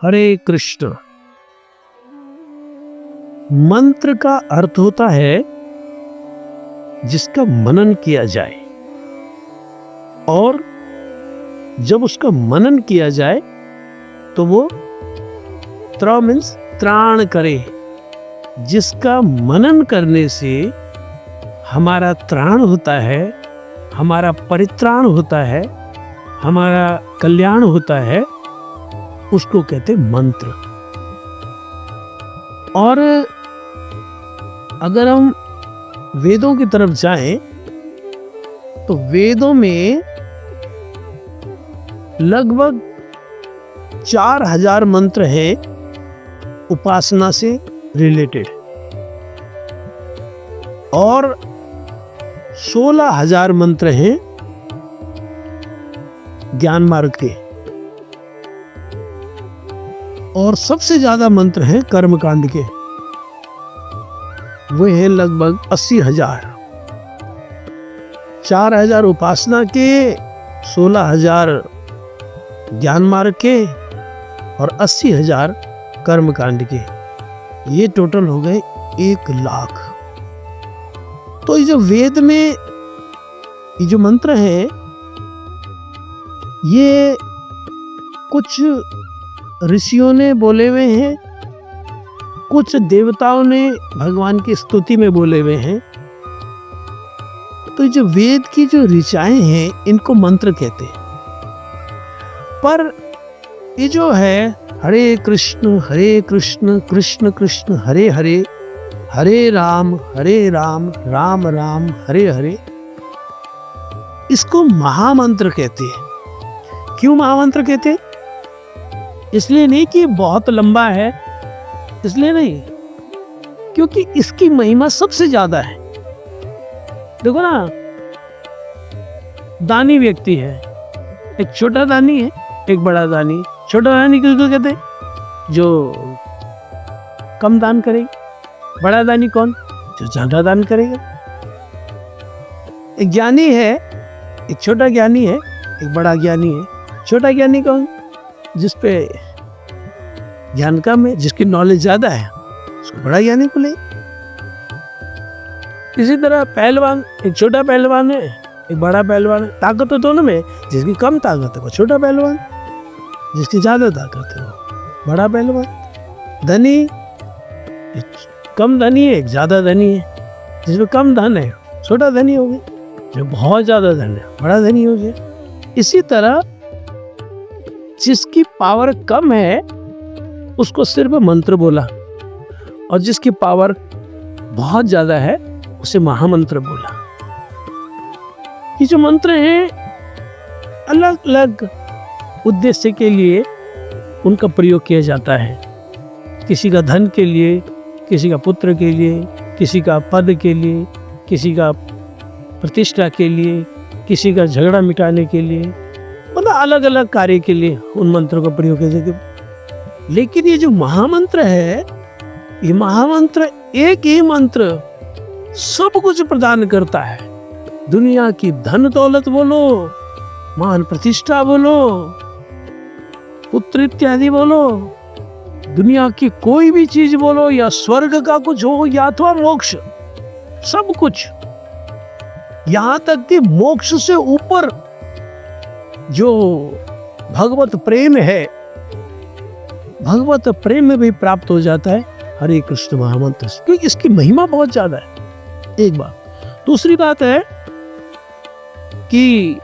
हरे कृष्ण। मंत्र का अर्थ होता है जिसका मनन किया जाए, और जब उसका मनन किया जाए तो वो मीन्स त्राण करे। जिसका मनन करने से हमारा त्राण होता है, हमारा परित्राण होता है, हमारा कल्याण होता है, उसको कहते मंत्र। और अगर हम वेदों की तरफ जाएं तो वेदों में लगभग 4000 मंत्र हैं उपासना से रिलेटेड, और 16,000 मंत्र हैं ज्ञान मार्ग के, और सबसे ज्यादा मंत्र हैं कर्मकांड के, वे हैं लगभग 80,000। 4,000 उपासना के, 16,000 ज्ञान मार्ग के, और 80,000 कर्मकांड के। ये टोटल हो गए 1,00,000। तो ये जो वेद में ये जो मंत्र हैं, ये कुछ ऋषियों ने बोले हुए हैं, कुछ देवताओं ने भगवान की स्तुति में बोले हुए हैं। तो जो वेद की जो ऋचाएं हैं, इनको मंत्र कहते हैं। पर ये जो है हरे कृष्ण कृष्ण कृष्ण हरे हरे, हरे राम राम राम हरे हरे, इसको महामंत्र कहते हैं। क्यों महामंत्र कहते हैं? इसलिए नहीं कि बहुत लंबा है, इसलिए नहीं, क्योंकि इसकी महिमा सबसे ज्यादा है। देखो ना, दानी व्यक्ति है, एक छोटा दानी है, एक बड़ा दानी। छोटा दानी किसको कहते हैं? जो कम दान करेगा। बड़ा दानी कौन? जो ज्यादा दान करेगा। एक ज्ञानी है, एक छोटा ज्ञानी है, एक बड़ा ज्ञानी है। छोटा ज्ञानी कौन? जिसपे ज्ञान कम है, जिसकी नॉलेज ज्यादा है, उसको बड़ा ज्ञानी बोले। इसी तरह पहलवान, एक छोटा पहलवान है, एक बड़ा पहलवान है। ताकत तो दोनों में, जिसकी कम ताकत है वो छोटा पहलवान, जिसकी ज्यादा ताकत है वो बड़ा पहलवान। धनी, एक कम धनी है, एक ज्यादा धनी है। जिसमें कम धन है छोटा धनी हो गया, जो बहुत ज्यादा धन है बड़ा धनी हो गया। इसी तरह जिसकी पावर कम है उसको सिर्फ मंत्र बोला, और जिसकी पावर बहुत ज्यादा है उसे महामंत्र बोला। ये जो मंत्र हैं, अलग अलग उद्देश्य के लिए उनका प्रयोग किया जाता है। किसी का धन के लिए, किसी का पुत्र के लिए, किसी का पद के लिए, किसी का प्रतिष्ठा के लिए, किसी का झगड़ा मिटाने के लिए, मतलब अलग अलग कार्य के लिए उन मंत्रों का प्रयोग किया जाता है। लेकिन ये जो महामंत्र है, ये महामंत्र एक ही मंत्र सब कुछ प्रदान करता है। दुनिया की धन दौलत बोलो, मान प्रतिष्ठा बोलो, पुत्र इत्यादि बोलो, दुनिया की कोई भी चीज बोलो, या स्वर्ग का कुछ हो या अथवा मोक्ष, सब कुछ, यहां तक कि मोक्ष से ऊपर जो भगवत प्रेम है, भगवत प्रेम में भी प्राप्त हो जाता है हरे कृष्ण महामंत्र से, क्योंकि इसकी महिमा बहुत ज्यादा है। एक बात। दूसरी बात है कि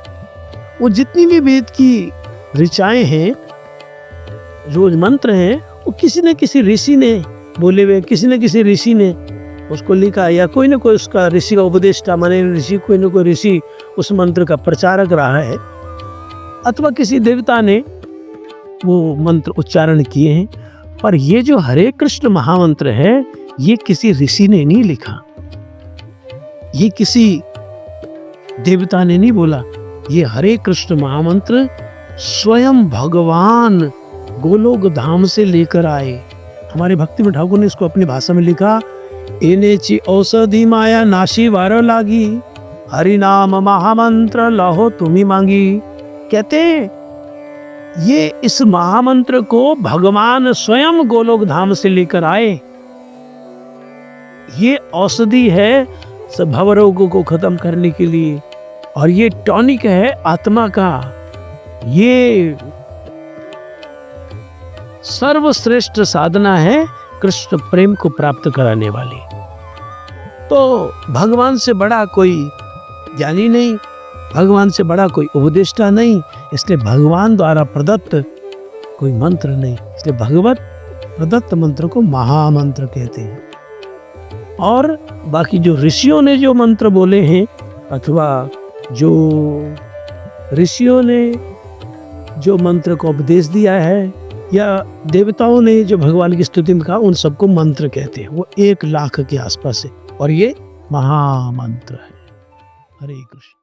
वो जितनी भी वेद की ऋचाएं हैं, जो मंत्र हैं, वो किसी न किसी ऋषि ने बोले हुए, किसी न किसी ऋषि ने उसको लिखा, या कोई ना कोई उसका ऋषि का उपदेष्टा, माने ऋषि, कोई ना कोई ऋषि उस मंत्र का प्रचारक रहा है, अथवा किसी देवता ने वो मंत्र उच्चारण किए हैं। पर ये जो हरे कृष्ण महामंत्र है, ये किसी ऋषि ने नहीं लिखा, ये किसी देवता ने नहीं बोला। ये हरे कृष्ण महामंत्र स्वयं भगवान गोलोक धाम से लेकर आए। हमारे भक्ति में ठाकुर ने इसको अपनी भाषा में लिखा, एनेची औषधि माया नाशी वार लागी, हरि नाम महामंत्र लहो तुम्ही मांगी। कहते ये इस महामंत्र को भगवान स्वयं गोलोक धाम से लेकर आए। ये औषधि है सब भवरोगों को खत्म करने के लिए, और ये टॉनिक है आत्मा का। ये सर्वश्रेष्ठ साधना है कृष्ण प्रेम को प्राप्त कराने वाली। तो भगवान से बड़ा कोई ज्ञानी नहीं, भगवान से बड़ा कोई उपदेष्टा नहीं, इसलिए भगवान द्वारा प्रदत्त कोई मंत्र नहीं, इसलिए भगवत प्रदत्त मंत्र को महामंत्र कहते हैं। और बाकी जो ऋषियों ने जो मंत्र बोले हैं, अथवा जो ऋषियों ने जो मंत्र को उपदेश दिया है, या देवताओं ने जो भगवान की स्तुति में कहा, उन सबको मंत्र कहते हैं। वो 1 लाख के आसपास है, और ये महामंत्र है। हरे कृष्ण।